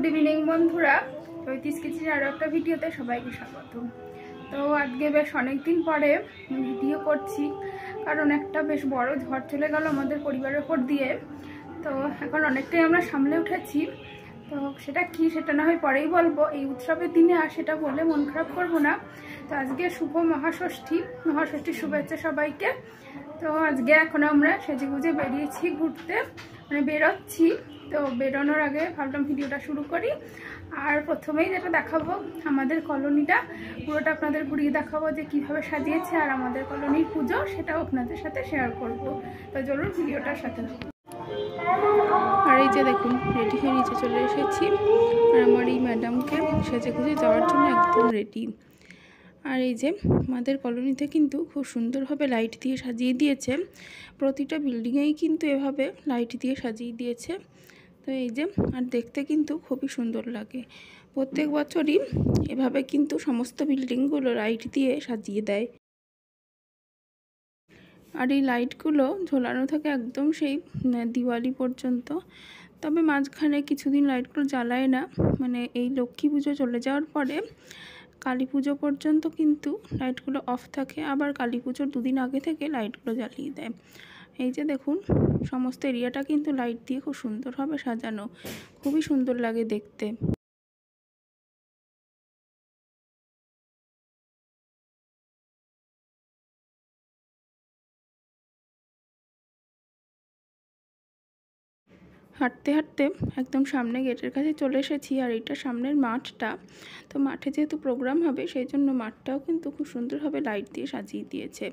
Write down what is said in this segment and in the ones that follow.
Good evening বন্ধুরা, চৈতিস কিচেনের আরও একটা ভিডিওতে সবাইকে স্বাগত। তো আজকে বেশ অনেকদিন পরে ভিডিও করছি, কারণ একটা বেশ বড় ঝড় চলে গেল আমাদের পরিবারের উপর দিয়ে। তো এখন অনেকটাই আমরা সামলে উঠেছি। তো সেটা কি, সেটা না হয় পরেই বলবো, এই উৎসবের দিনে আর সেটা বলে মন খারাপ করবো না। তো আজকে শুভ মহাষষ্ঠীর শুভেচ্ছা সবাইকে। তো আজকে এখন আমরা সেজেগুজে বেরিয়েছি ঘুরতে, মানে বেরোচ্ছি। তো বেরোনোর আগে ভাবলাম ভিডিওটা শুরু করি। আর প্রথমেই যেটা দেখাবো, আমাদের কলোনিটা পুরোটা আপনাদের ঘুরিয়ে দেখাবো যে কিভাবে সাজিয়েছে, আর আমাদের কলোনির পুজো সেটাও আপনাদের সাথে শেয়ার করব। তো চলুন ভিডিওটার সাথে। আর এই যে দেখুন, রেডি হয়ে নিচে চলে এসেছি, আর আমার এই ম্যাডামকে সেজে গুজে যাওয়ার জন্য একদম রেডি। আর এই যে আমাদের কলোনিতে কিন্তু খুব সুন্দরভাবে লাইট দিয়ে সাজিয়ে দিয়েছে, প্রতিটা বিল্ডিংয়েই কিন্তু এভাবে লাইট দিয়ে সাজিয়ে দিয়েছে। তো এই যে, আর দেখতে কিন্তু খুবই সুন্দর লাগে। প্রত্যেক বছরই এভাবে কিন্তু সমস্ত বিল্ডিংগুলো লাইট দিয়ে সাজিয়ে দেয়। আর এই লাইটগুলো ঝোলানো থাকে একদম সেই দিওয়ালি পর্যন্ত। তবে মাঝখানে কিছুদিন লাইটগুলো জ্বালায় না, মানে এই লক্ষ্মী পুজো চলে যাওয়ার পরে কালী পুজো পর্যন্ত কিন্তু লাইটগুলো অফ থাকে, আবার কালী পুজোর দুদিন আগে থেকে লাইটগুলো জ্বালিয়ে দেয়। এই যে দেখুন, সমস্ত এরিয়াটা কিন্তু লাইট দিয়ে খুব সুন্দরভাবে সাজানো, খুবই সুন্দর লাগে দেখতে। হাঁটতে হাঁটতে একদম সামনে গেটের কাছে চলে এসেছি, আর এটা সামনের মাঠটা। তো মাঠে যেহেতু প্রোগ্রাম হবে, সেই জন্য মাঠটাও কিন্তু খুব সুন্দরভাবে লাইট দিয়ে সাজিয়ে দিয়েছে।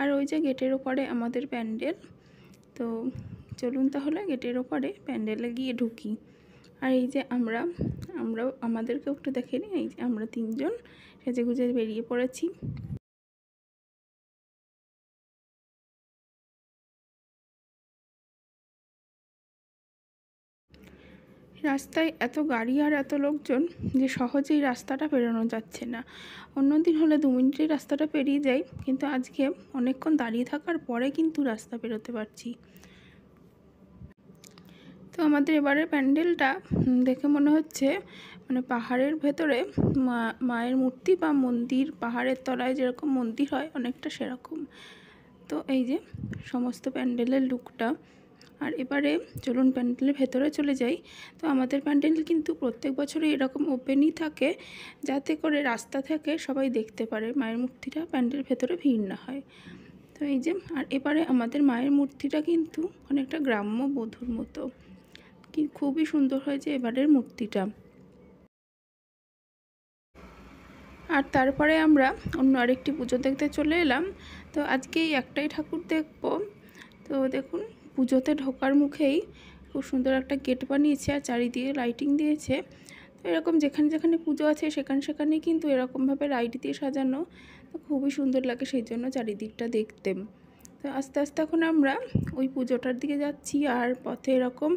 আর ওই যে গেটের ওপরে আমাদের প্যান্ডেল। তো চলুন তাহলে গেটের ওপরে প্যান্ডেলে গিয়ে ঢুকি। আর এই যে আমরাও আমাদেরকেও একটু দেখে নিই। এই যে আমরা তিনজন সেজে গুজে বেরিয়ে পড়েছি। রাস্তায় এত গাড়ি আর এত লোকজন যে সহজেই রাস্তাটা পেরোনো যাচ্ছে না। অন্যদিন হলে 2 মিনিটেই রাস্তাটা পেরিয়ে যাই, কিন্তু আজকে অনেকক্ষণ দাঁড়িয়ে থাকার পরে কিন্তু রাস্তা পেরোতে পারছি। তো আমাদের এবারের প্যান্ডেলটা দেখে মনে হচ্ছে মানে পাহাড়ের ভেতরে মায়ের মূর্তি বা মন্দির, পাহাড়ের তলায় যেরকম মন্দির হয় অনেকটা সেরকম। তো এই যে সমস্ত প্যান্ডেলের লুকটা। আর এবারে চলুন প্যান্ডেলের ভেতরে চলে যাই। তো আমাদের প্যান্ডেল কিন্তু প্রত্যেক বছরই এরকম ওপেনই থাকে, যাতে করে রাস্তা থেকে সবাই দেখতে পারে মায়ের মূর্তিটা, প্যান্ডেলের ভেতরে ভিড় না হয়। তো এই যে, আর এবারে আমাদের মায়ের মূর্তিটা কিন্তু অনেকটা গ্রাম্য বধূর মতো, কি খুবই সুন্দর হয়েছে এবারের মূর্তিটা। আর তারপরে আমরা অন্য আরেকটি পুজো দেখতে চলে এলাম। তো আজকে এই একটাই ঠাকুর দেখব। তো দেখুন, পুজোতে ঢোকার মুখেই খুব সুন্দর একটা গেট বানিয়েছে, আর চারিদিকে লাইটিং দিয়েছে। তো এরকম যেখানে যেখানে পুজো আছে সেখানেই কিন্তু এরকমভাবে লাইট দিয়ে সাজানো, তো খুবই সুন্দর লাগে সেই জন্য চারিদিকটা দেখতে। তো আস্তে আস্তে এখন আমরা ওই পুজোটার দিকে যাচ্ছি, আর পথে এরকম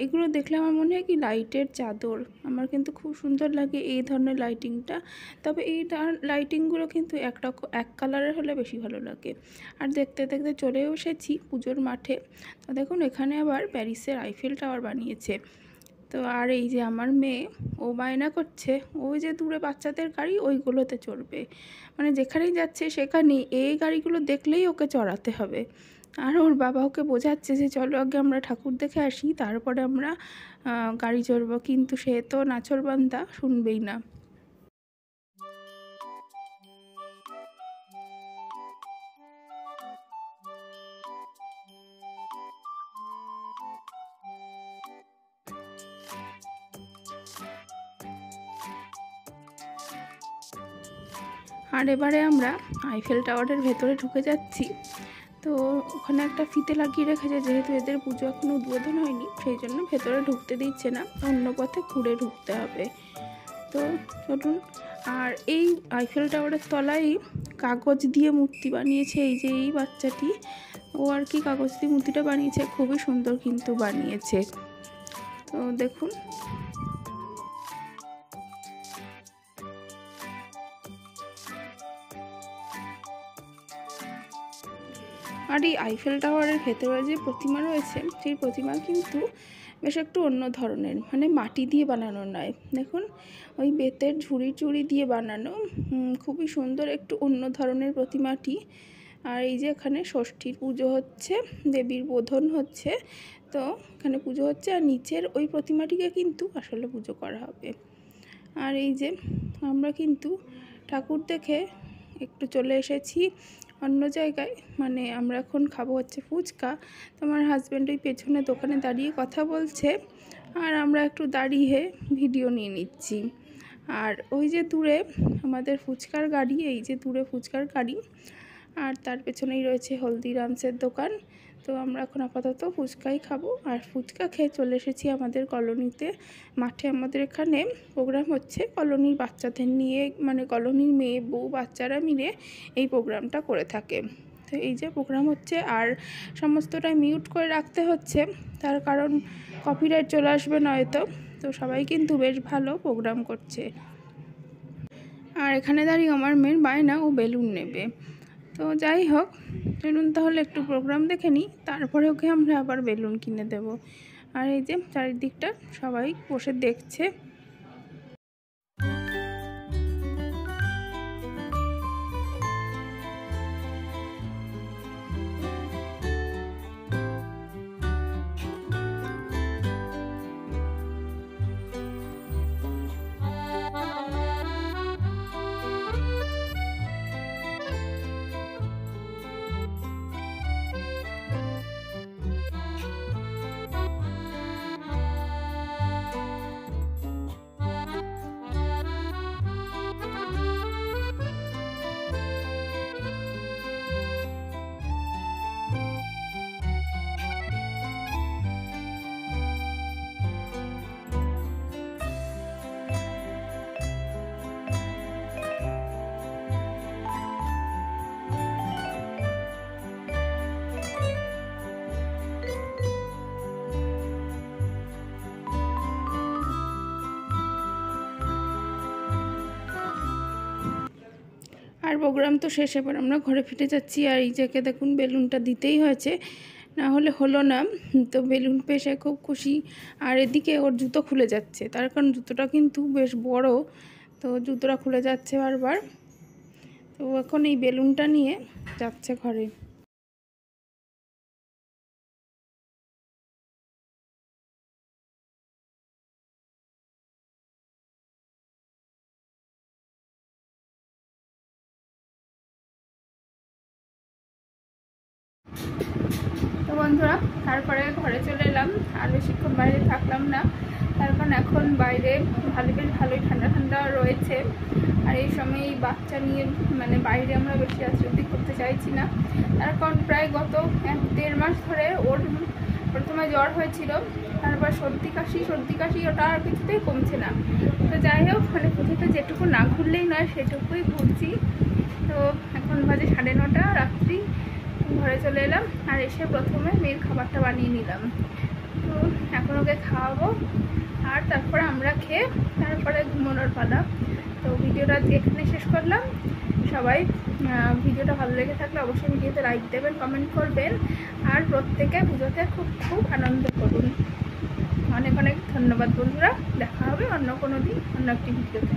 এগুলো দেখলে আমার মনে হয় কি লাইটের চাদর। আমার কিন্তু খুব সুন্দর লাগে এই ধরনের লাইটিংটা। তবে এই লাইটিংগুলো কিন্তু এক কালারের হলে বেশি ভালো লাগে। আর দেখতে দেখতে চলেও এসেছি পুজোর মাঠে। তো দেখুন, এখানে আবার প্যারিসের আইফেল টাওয়ার বানিয়েছে। তো আর এই যে আমার মেয়ে, ও বায়না করছে ওই যে দূরে বাচ্চাদের গাড়ি ওইগুলোতে চড়বে, মানে যেখানেই যাচ্ছে সেখানেই এই গাড়িগুলো দেখলেই ওকে চড়াতে হবে। আর ওর বাবা ওকে বোঝাচ্ছে যে চলো আগে আমরা ঠাকুর দেখে আসি, তারপরে আমরা গাড়ি চড়বো, কিন্তু সে তো নাছোড়বান্দা, শুনবেই না। আর এবারে আমরা আইফেল টাওয়ারের ভেতরে ঢুকে যাচ্ছি। তো ওখানে একটা ফিতে লাগিয়ে রেখেছে, যেহেতু এদের পুজো এখনও উদ্বোধন হয়নি, সেই জন্য ভেতরে ঢুকতে দিচ্ছে না, অন্য পথে ঘুরে ঢুকতে হবে। তো চলুন। আর এই আইফেল টাওয়ারের তলায় কাগজ দিয়ে মূর্তি বানিয়েছে এই যে এই বাচ্চাটি, ও আর কি কাগজ দিয়ে মূর্তিটা বানিয়েছে, খুবই সুন্দর কিন্তু বানিয়েছে। তো দেখুন, আর এই আইফেল টাওয়ারের ভেতরে যে প্রতিমা রয়েছে, সেই প্রতিমা কিন্তু বেশ একটু অন্য ধরনের, মানে মাটি দিয়ে বানানো নয়, দেখুন ওই বেতের ঝুড়ি চুড়ি দিয়ে বানানো, খুবই সুন্দর একটু অন্য ধরনের প্রতিমাটি। আর এই যে এখানে ষষ্ঠীর পুজো হচ্ছে, দেবীর বোধন হচ্ছে, তো এখানে পুজো হচ্ছে। আর নিচের ওই প্রতিমাটিকে কিন্তু আসলে পুজো করা হবে। আর এই যে আমরা কিন্তু ঠাকুর দেখে একটু চলে এসেছি অন্য জায়গায়, মানে আমরা এখন খাবো হচ্ছে ফুচকা। তো আমার হাজব্যান্ড ওই পেছনে দোকানে দাঁড়িয়ে কথা বলছে, আর আমরা একটু দাঁড়িয়ে ভিডিও নিয়ে নিচ্ছি। আর ওই যে দূরে আমাদের ফুচকার গাড়ি, এই যে দূরে ফুচকার গাড়ি, আর তার পেছনেই রয়েছে হলদিরামসের দোকান। তো আমরা এখন আপাতত ফুচকাই খাবো। আর ফুচকা খেয়ে চলে এসেছি আমাদের কলোনিতে, মাঠে আমাদের এখানে প্রোগ্রাম হচ্ছে কলোনির বাচ্চাদের নিয়ে, মানে কলোনির মেয়ে বউ বাচ্চারা মিলে এই প্রোগ্রামটা করে থাকে। তো এই যে প্রোগ্রাম হচ্ছে, আর সমস্তটাই মিউট করে রাখতে হচ্ছে, তার কারণ কপিরাইট চলে আসবে নয়তো। তো সবাই কিন্তু বেশ ভালো প্রোগ্রাম করছে। আর এখানে দাঁড়িয়ে আমার মেয়ের বায়না, ও বেলুন নেবে। তো যাই হোক, চলুন তাহলে একটু প্রোগ্রাম দেখে নিই, তারপরে ওকে আমরা আবার বেলুন কিনে দেব। আর এই যে চারিদিকটা সবাই বসে দেখছে। আর প্রোগ্রাম তো শেষ, এবার আমরা ঘরে ফিরে যাচ্ছি। আর এই জায়গায় দেখুন বেলুনটা দিতেই হয়েছে, না হলে হলো না। তো বেলুন পেয়ে সে খুব খুশি। আর এদিকে ওর জুতো খুলে যাচ্ছে, তার কারণ জুতোটা কিন্তু বেশ বড়, তো জুতোটা খুলে যাচ্ছে বারবার। তো এখন এই বেলুনটা নিয়ে যাচ্ছে ঘরে। তো বন্ধুরা, তারপরে ঘরে চলে এলাম, আর বেশিক্ষণ বাইরে থাকলাম না, তার কারণ এখন বাইরে বেশ ভালোই ঠান্ডা ঠান্ডা রয়েছে। আর এই সময় এই বাচ্চা নিয়ে মানে বাইরে আমরা বেশি আশ্রদ্ধি করতে চাইছি না, তার কারণ প্রায় গত 1-1.5 মাস ধরে ওর প্রথমে জ্বর হয়েছিল, তারপর সর্দি কাশি, ওটা আর কিছুতেই কমছে না। তো যাই হোক, মানে পুজোতে যেটুকু না ঘুরলেই নয় সেটুকুই ঘুরছি। তো এখন বাজে 9:30 রাত্রি, ঘরে চলে এলাম। আর এসে প্রথমে মেয়ের খাবারটা বানিয়ে নিলাম, তো এখন ওকে খাওয়াবো, আর তারপরে আমরা খেয়ে তারপরে ঘুমানোর পালা। তো ভিডিওটা এখানে শেষ করলাম। সবাই ভিডিওটা ভালো লেগে থাকলে অবশ্যই ভিডিওতে লাইক দেবেন, কমেন্ট করবেন, আর প্রত্যেকে পুজোতে খুব খুব আনন্দ করুন। অনেক অনেক ধন্যবাদ বন্ধুরা, দেখা হবে অন্য কোনো দিন অন্য একটি ভিডিওতে।